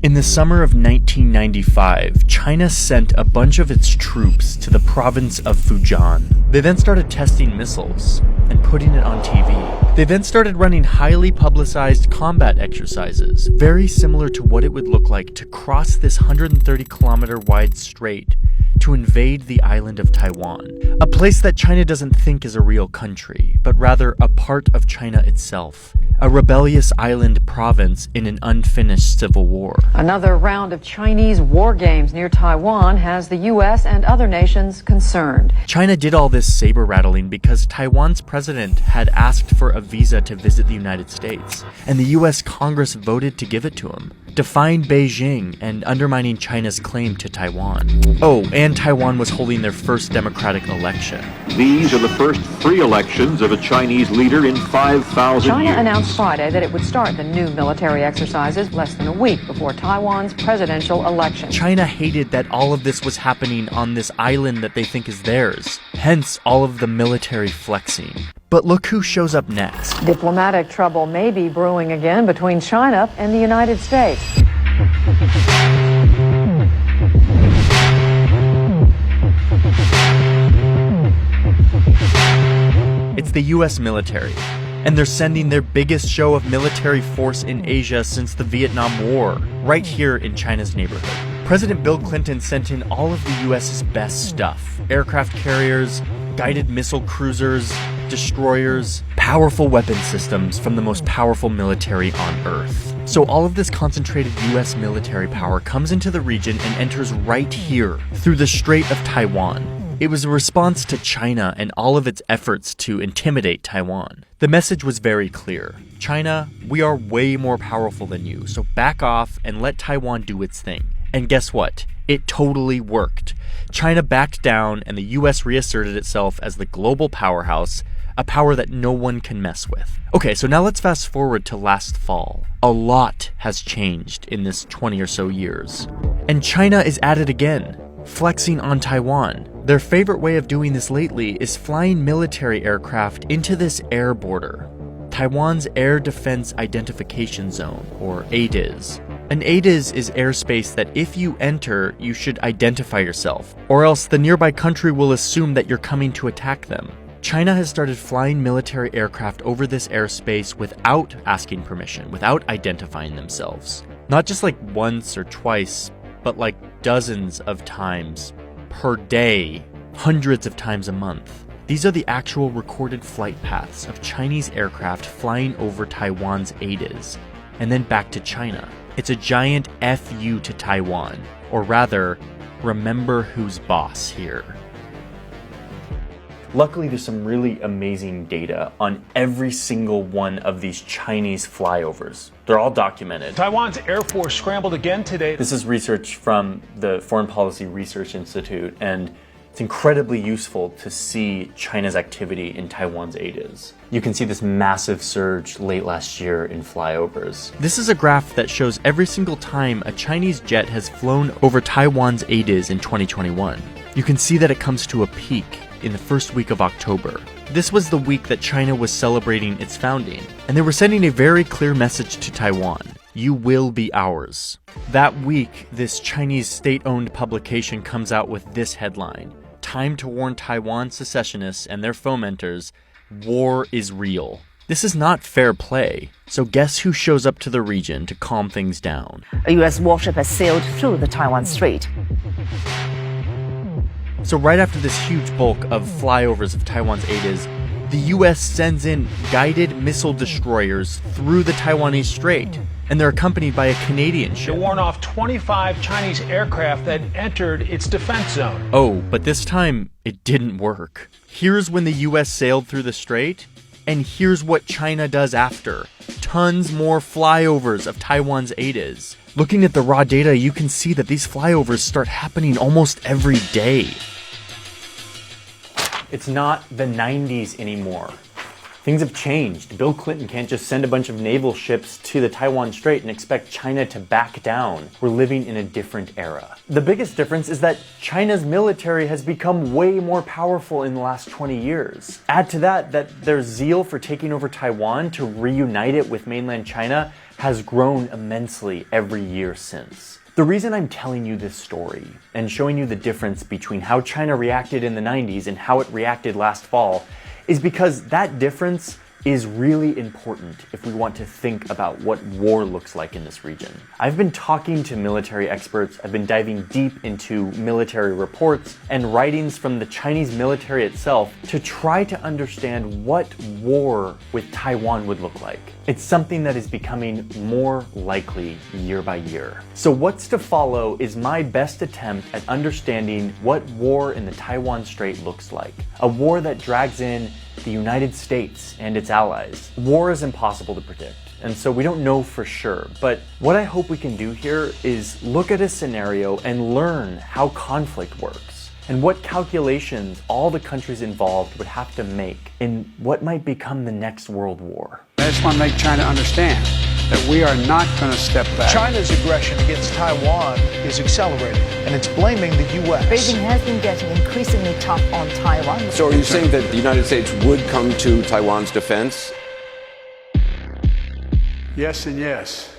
In the summer of 1995, China sent a bunch of its troops to the province of Fujian. They then started testing missiles and putting it on TV. They then started running highly publicized combat exercises, very similar to what it would look like to cross this 130-kilometer wide strait to invade the island of Taiwan, a place that China doesn't think is a real country, but rather a part of China itself, a rebellious island province in an unfinished civil war. Another round of Chinese war games near Taiwan has the U.S. and other nations concerned. China did all this saber-rattling because Taiwan's president had asked for a visa to visit the United States, and the U.S. Congress voted to give it to him, defying Beijing and undermining China's claim to Taiwan. Oh, and Taiwan was holding their first democratic election. These are the first free elections of a Chinese leader in 5,000 years. China announced Friday that it would start the new military exercises less than a week before Taiwan's presidential election. China hated that all of this was happening on this island that they think is theirs, hence all of the military flexing. But look who shows up next. Diplomatic trouble may be brewing again between China and the United States. It's the US military, and they're sending their biggest show of military force in Asia since the Vietnam War, right here in China's neighborhood. President Bill Clinton sent in all of the US's best stuff: aircraft carriers, guided missile cruisers, destroyers, powerful weapon systems from the most powerful military on Earth. So all of this concentrated US military power comes into the region and enters right here, through the Strait of Taiwan. It was a response to China and all of its efforts to intimidate Taiwan. The message was very clear. China, we are way more powerful than you, so back off and let Taiwan do its thing. And guess what? It totally worked. China backed down and the US reasserted itself as the global powerhouse, a power that no one can mess with. Okay, so now let's fast forward to last fall. A lot has changed in this 20 or so years. And China is at it again, flexing on Taiwan. Their favorite way of doing this lately is flying military aircraft into this air border, Taiwan's Air Defense Identification Zone, or ADIZ. An ADIZ is airspace that if you enter, you should identify yourself, or else the nearby country will assume that you're coming to attack them. China has started flying military aircraft over this airspace without asking permission, without identifying themselves. Not just like once or twice, but like dozens of times per day, hundreds of times a month. These are the actual recorded flight paths of Chinese aircraft flying over Taiwan's ADIZ, and then back to China. It's a giant FU to Taiwan, or rather, remember who's boss here. Luckily, there's some really amazing data on every single one of these Chinese flyovers. They're all documented. Taiwan's Air Force scrambled again today. This is research from the Foreign Policy Research Institute, and it's incredibly useful to see China's activity in Taiwan's ADIZ. You can see this massive surge late last year in flyovers. This is a graph that shows every single time a Chinese jet has flown over Taiwan's ADIZ in 2021. You can see that it comes to a peak in the first week of October. This was the week that China was celebrating its founding, and they were sending a very clear message to Taiwan: you will be ours. That week, this Chinese state-owned publication comes out with this headline: time to warn Taiwan secessionists and their fomenters, war is real. This is not fair play, so guess who shows up to the region to calm things down? A U.S. warship has sailed through the Taiwan Strait. So right after this huge bulk of flyovers of Taiwan's ADIZ, the US sends in guided missile destroyers through the Taiwanese Strait, and they're accompanied by a Canadian ship. To warn off 25 Chinese aircraft that entered its defense zone. Oh, but this time, it didn't work. Here's when the US sailed through the strait, and here's what China does after. Tons more flyovers of Taiwan's ADIZ. Looking at the raw data, you can see that these flyovers start happening almost every day. It's not the 90s anymore. Things have changed. Bill Clinton can't just send a bunch of naval ships to the Taiwan Strait and expect China to back down. We're living in a different era. The biggest difference is that China's military has become way more powerful in the last 20 years. Add to that their zeal for taking over Taiwan to reunite it with mainland China has grown immensely every year since. The reason I'm telling you this story and showing you the difference between how China reacted in the 90s and how it reacted last fall is because that difference is really important if we want to think about what war looks like in this region. I've been talking to military experts, I've been diving deep into military reports and writings from the Chinese military itself to try to understand what war with Taiwan would look like. It's something that is becoming more likely year by year. So what's to follow is my best attempt at understanding what war in the Taiwan Strait looks like. A war that drags in the United States and its allies. War is impossible to predict, and so we don't know for sure. But what I hope we can do here is look at a scenario and learn how conflict works, and what calculations all the countries involved would have to make in what might become the next world war. I just want to make China understand that we are not going to step back. China's aggression against Taiwan is accelerating, and it's blaming the U.S. Beijing has been getting increasingly tough on Taiwan. So are you saying that the United States would come to Taiwan's defense? Yes and yes.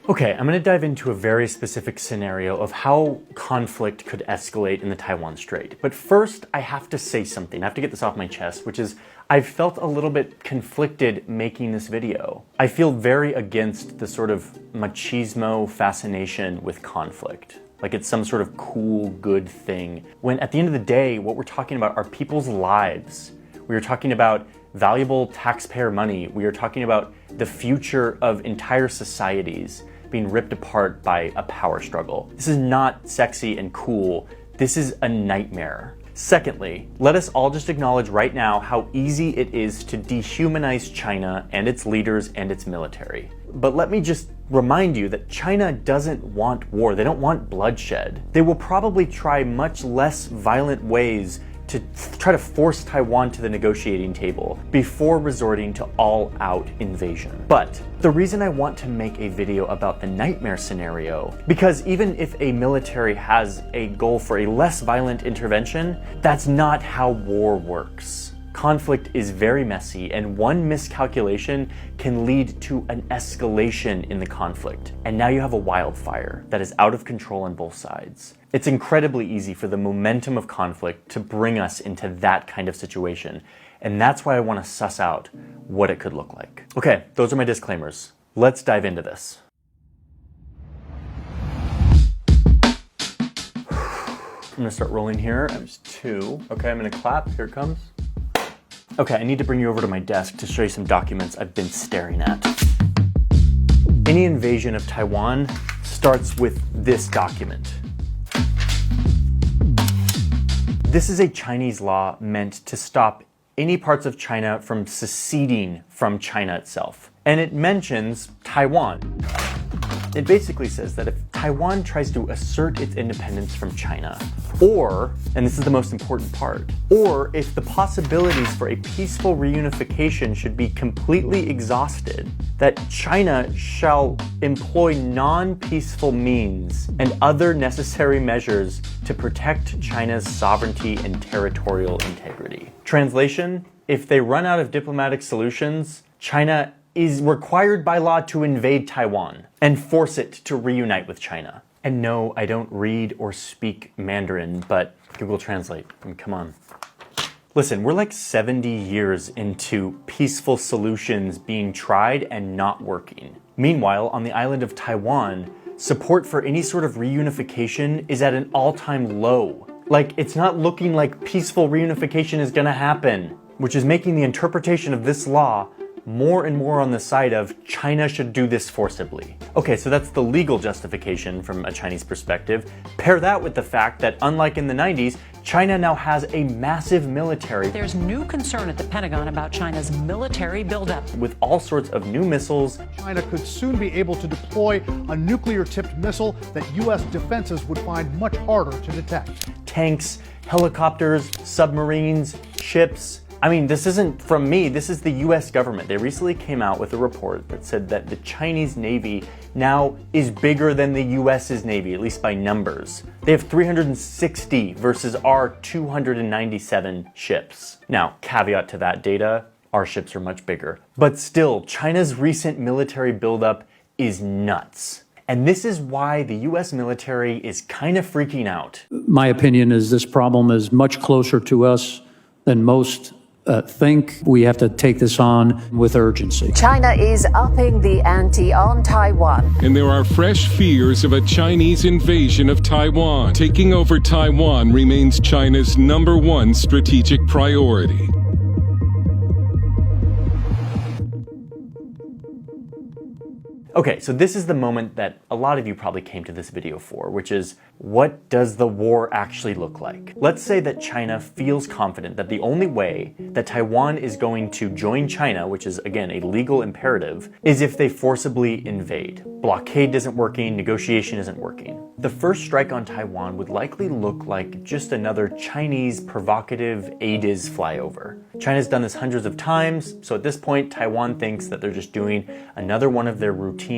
Okay, I'm going to dive into a very specific scenario of how conflict could escalate in the Taiwan Strait. But first, I have to say something. I have to get this off my chest, which is I've felt a little bit conflicted making this video. I feel very against the sort of machismo fascination with conflict. Like it's some sort of cool, good thing. When at the end of the day, what we're talking about are people's lives. We are talking about valuable taxpayer money. We are talking about the future of entire societies being ripped apart by a power struggle. This is not sexy and cool. This is a nightmare. Secondly, let us all just acknowledge right now how easy it is to dehumanize China and its leaders and its military. But let me just remind you that China doesn't want war. They don't want bloodshed. They will probably try much less violent ways to try to force Taiwan to the negotiating table before resorting to all-out invasion. But the reason I want to make a video about the nightmare scenario, because even if a military has a goal for a less violent intervention, that's not how war works. Conflict is very messy, and one miscalculation can lead to an escalation in the conflict. And now you have a wildfire that is out of control on both sides. It's incredibly easy for the momentum of conflict to bring us into that kind of situation. And that's why I want to suss out what it could look like. Okay, those are my disclaimers. Let's dive into this. I'm gonna start rolling here. I'm just 2. Okay, I'm gonna clap. Here it comes. Okay, I need to bring you over to my desk to show you some documents I've been staring at. Any invasion of Taiwan starts with this document. This is a Chinese law meant to stop any parts of China from seceding from China itself. And it mentions Taiwan. It basically says that if Taiwan tries to assert its independence from China, or, and this is the most important part, or if the possibilities for a peaceful reunification should be completely exhausted, that China shall employ non-peaceful means and other necessary measures to protect China's sovereignty and territorial integrity. Translation, if they run out of diplomatic solutions, China is required by law to invade Taiwan and force it to reunite with China. And no, I don't read or speak Mandarin, but Google Translate. Come on. Listen, we're like 70 years into peaceful solutions being tried and not working. Meanwhile, on the island of Taiwan, support for any sort of reunification is at an all-time low. Like, it's not looking like peaceful reunification is gonna happen, which is making the interpretation of this law more and more on the side of China should do this forcibly. Okay, so that's the legal justification from a Chinese perspective. Pair that with the fact that, unlike in the 90s, China now has a massive military. There's new concern at the Pentagon about China's military buildup. With all sorts of new missiles. China could soon be able to deploy a nuclear-tipped missile that U.S. defenses would find much harder to detect. tanks, helicopters, submarines, ships. I mean, this isn't from me, this is the US government. They recently came out with a report that said that the Chinese Navy now is bigger than the US's Navy, at least by numbers. They have 360 versus our 297 ships. Now, caveat to that data, our ships are much bigger. But still, China's recent military buildup is nuts. And this is why the US military is kind of freaking out. My opinion is this problem is much closer to us than most think. We have to take this on with urgency. China is upping the ante on Taiwan. And there are fresh fears of a Chinese invasion of Taiwan. Taking over Taiwan remains China's #1 strategic priority. Okay, so this is the moment that a lot of you probably came to this video for, which is, what does the war actually look like? Let's say that China feels confident that the only way that Taiwan is going to join China, which is again a legal imperative, is if they forcibly invade. Blockade isn't working, negotiation isn't working. The first strike on Taiwan would likely look like just another Chinese provocative ADIZ flyover. China's done this hundreds of times, so at this point, Taiwan thinks that they're just doing another one of their routine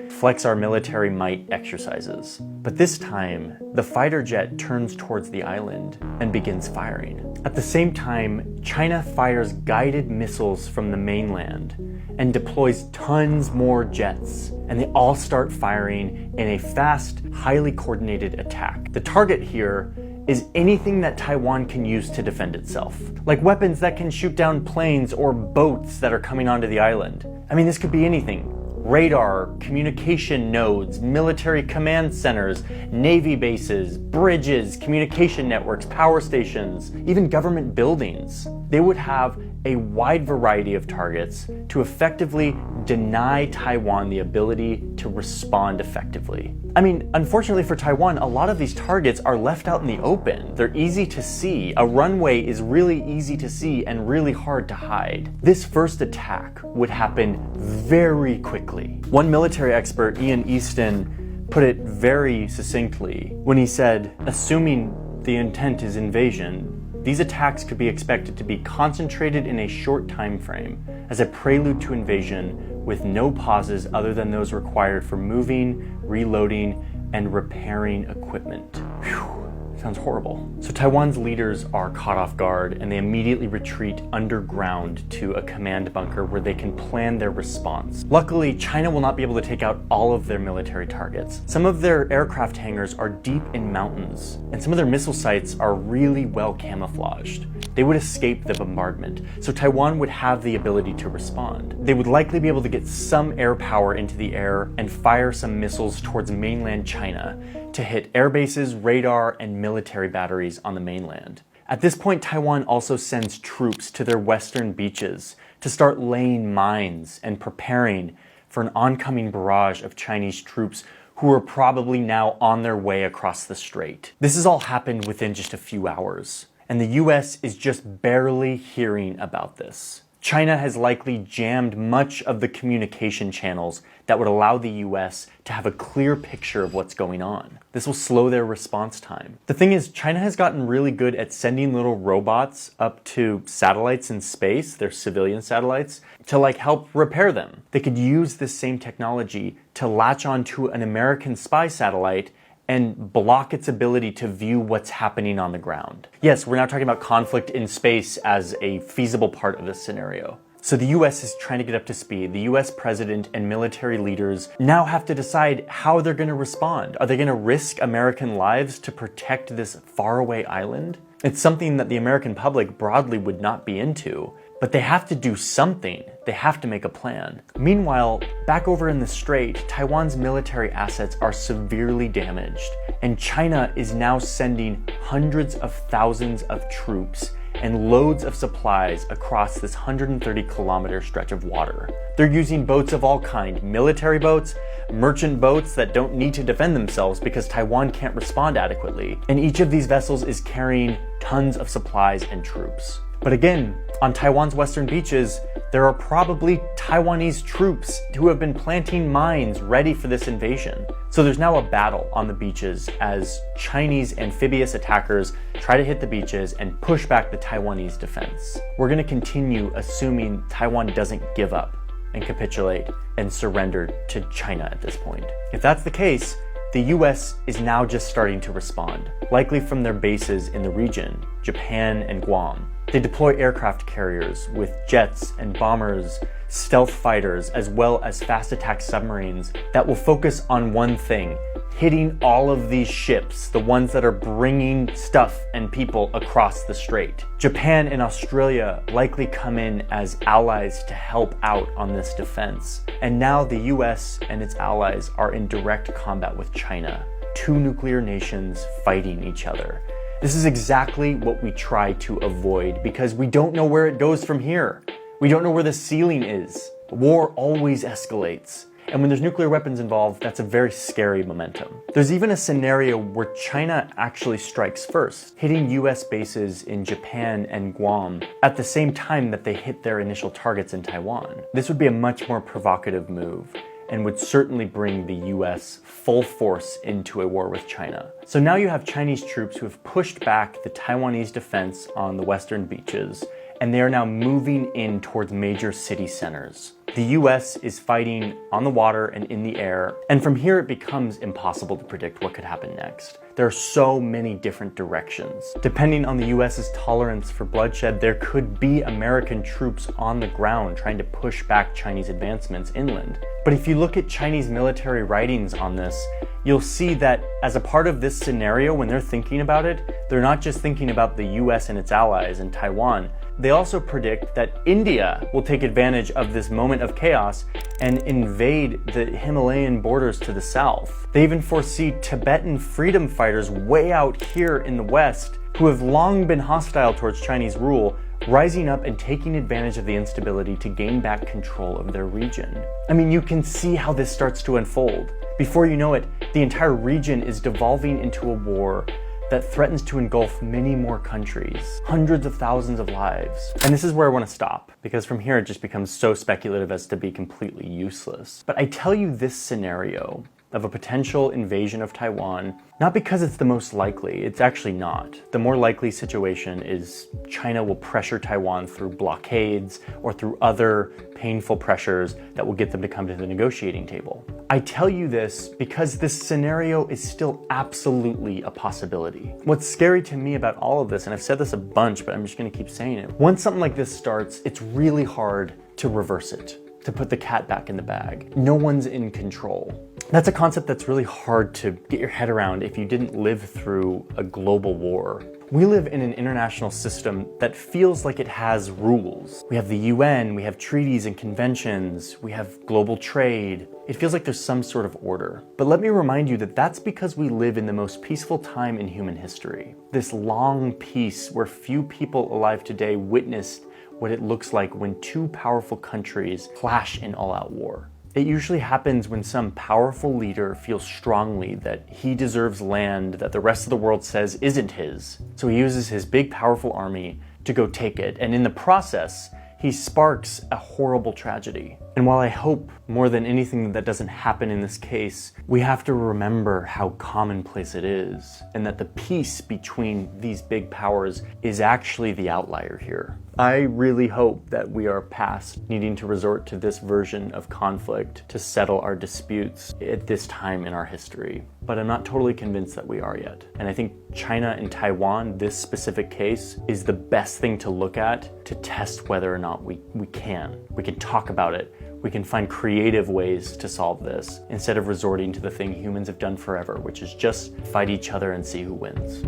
flex our military might exercises. But this time, the fighter jet turns towards the island and begins firing. At the same time, China fires guided missiles from the mainland and deploys tons more jets, and they all start firing in a fast, highly coordinated attack. The target here is anything that Taiwan can use to defend itself, like weapons that can shoot down planes or boats that are coming onto the island. I mean, this could be anything. Radar, communication nodes, military command centers, navy bases, bridges, communication networks, power stations, even government buildings. They would have a wide variety of targets to effectively deny Taiwan the ability to respond effectively. I mean, unfortunately for Taiwan, a lot of these targets are left out in the open. They're easy to see. A runway is really easy to see and really hard to hide. This first attack would happen very quickly. One military expert, Ian Easton, put it very succinctly when he said, assuming the intent is invasion, these attacks could be expected to be concentrated in a short time frame as a prelude to invasion with no pauses other than those required for moving, reloading, and repairing equipment. Whew. Sounds horrible. So Taiwan's leaders are caught off guard and they immediately retreat underground to a command bunker where they can plan their response. Luckily, China will not be able to take out all of their military targets. Some of their aircraft hangars are deep in mountains, and some of their missile sites are really well camouflaged. They would escape the bombardment, so Taiwan would have the ability to respond. They would likely be able to get some air power into the air and fire some missiles towards mainland China to hit air bases, radar, and military batteries on the mainland. At this point, Taiwan also sends troops to their western beaches to start laying mines and preparing for an oncoming barrage of Chinese troops who are probably now on their way across the strait. This has all happened within just a few hours, and the US is just barely hearing about this. China has likely jammed much of the communication channels that would allow the US to have a clear picture of what's going on. This will slow their response time. The thing is, China has gotten really good at sending little robots up to satellites in space, their civilian satellites, to help repair them. They could use this same technology to latch onto an American spy satellite and block its ability to view what's happening on the ground. Yes, we're now talking about conflict in space as a feasible part of this scenario. So the US is trying to get up to speed. The US president and military leaders now have to decide how they're going to respond. Are they going to risk American lives to protect this faraway island? It's something that the American public broadly would not be into. But they have to do something. They have to make a plan. Meanwhile, back over in the strait, Taiwan's military assets are severely damaged, and China is now sending hundreds of thousands of troops and loads of supplies across this 130-kilometer stretch of water. They're using boats of all kinds, military boats, merchant boats that don't need to defend themselves because Taiwan can't respond adequately, and each of these vessels is carrying tons of supplies and troops. But again, on Taiwan's western beaches, There are probably Taiwanese troops who have been planting mines ready for this invasion. So there's now a battle on the beaches as Chinese amphibious attackers try to hit the beaches and push back the Taiwanese defense. We're going to continue assuming Taiwan doesn't give up and capitulate and surrender to China at this point. If that's the case, the US is now just starting to respond, likely from their bases in the region, Japan and Guam. They deploy aircraft carriers with jets and bombers, stealth fighters, as well as fast attack submarines that will focus on one thing: hitting all of these ships, the ones that are bringing stuff and people across the strait. Japan and Australia likely come in as allies to help out on this defense. And now the US and its allies are in direct combat with China, two nuclear nations fighting each other. This is exactly what we try to avoid because we don't know where it goes from here. We don't know where the ceiling is. War always escalates. And when there's nuclear weapons involved, that's a very scary momentum. There's even a scenario where China actually strikes first, hitting US bases in Japan and Guam at the same time that they hit their initial targets in Taiwan. This would be a much more provocative move and would certainly bring the US full force into a war with China. So now you have Chinese troops who have pushed back the Taiwanese defense on the western beaches, and they are now moving in towards major city centers. The US is fighting on the water and in the air, and from here it becomes impossible to predict what could happen next. There are so many different directions. Depending on the US's tolerance for bloodshed, there could be American troops on the ground trying to push back Chinese advancements inland. But if you look at Chinese military writings on this, you'll see that as a part of this scenario, when they're thinking about it, they're not just thinking about the US and its allies and Taiwan. They also predict that India will take advantage of this moment of chaos and invade the Himalayan borders to the south. They even foresee Tibetan freedom fighters way out here in the west, who have long been hostile towards Chinese rule, rising up and taking advantage of the instability to gain back control of their region. I mean, you can see how this starts to unfold. Before you know it, the entire region is devolving into a war that threatens to engulf many more countries, hundreds of thousands of lives. And this is where I want to stop, because from here it just becomes so speculative as to be completely useless. But I tell you this scenario of a potential invasion of Taiwan, not because it's the most likely, it's actually not. The more likely situation is China will pressure Taiwan through blockades or through other painful pressures that will get them to come to the negotiating table. I tell you this because this scenario is still absolutely a possibility. What's scary to me about all of this, and I've said this a bunch, but I'm just gonna keep saying it, once something like this starts, it's really hard to reverse it, to put the cat back in the bag. No one's in control. That's a concept that's really hard to get your head around if you didn't live through a global war. We live in an international system that feels like it has rules. We have the UN, we have treaties and conventions, we have global trade. It feels like there's some sort of order. But let me remind you that that's because we live in the most peaceful time in human history. This long peace where few people alive today witnessed what it looks like when two powerful countries clash in all-out war. It usually happens when some powerful leader feels strongly that he deserves land that the rest of the world says isn't his. So he uses his big, powerful army to go take it. And in the process, he sparks a horrible tragedy. And while I hope more than anything that doesn't happen in this case, we have to remember how commonplace it is, and that the peace between these big powers is actually the outlier here. I really hope that we are past needing to resort to this version of conflict to settle our disputes at this time in our history. But I'm not totally convinced that we are yet. And I think China and Taiwan, this specific case, is the best thing to look at to test whether or not we can. We can talk about it. We can find creative ways to solve this instead of resorting to the thing humans have done forever, which is just fight each other and see who wins.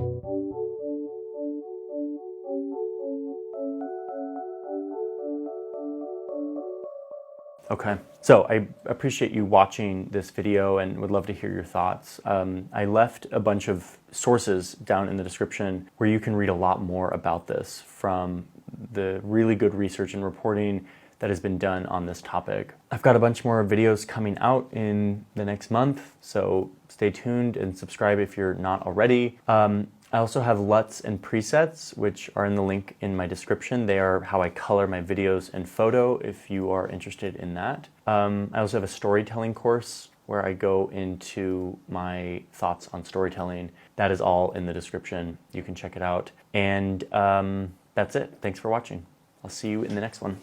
Okay, so I appreciate you watching this video and would love to hear your thoughts. I left a bunch of sources down in the description where you can read a lot more about this, from the really good research and reporting that has been done on this topic. I've got a bunch more videos coming out in the next month, so stay tuned and subscribe if you're not already. I also have LUTs and presets, which are in the link in my description. They are how I color my videos and photo if you are interested in that. I also have a storytelling course where I go into my thoughts on storytelling. That is all in the description. You can check it out. And that's it. Thanks for watching. I'll see you in the next one.